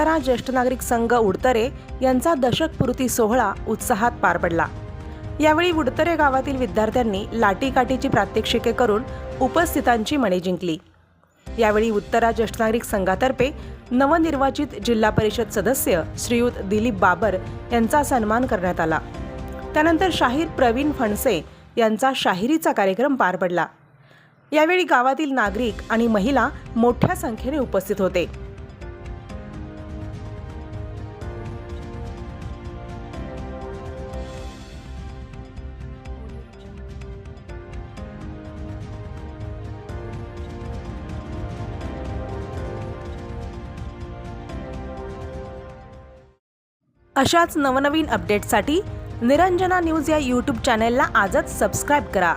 उत्तरा ज्येष्ठ नागरिक संघ उडतरे यांचा दशकपूर्ती सोहळा उत्साहात पार पडला। यावेळी उडतरे गावातील विद्यार्थ्यांनी लाठीकाठीची प्रात्यक्षिके करून उपस्थितांची मने जिंकली। यावेळी उत्तरा ज्येष्ठ नागरिक संघातर्फे नवनिर्वाचित जिल्हा परिषद सदस्य श्रीयुत दिलीप बाबर यांचा सन्मान करण्यात आला। त्यानंतर शाहीर प्रवीण फणसे यांचा शाहिरीचा कार्यक्रम पार पडला। यावेळी गावातील नागरिक आणि महिला मोठ्या संख्येने उपस्थित होते। अशाच नवनवीन अपडेट्ससाठी निरंजना न्यूज या YouTube चॅनेलला आजच सबस्क्राइब करा।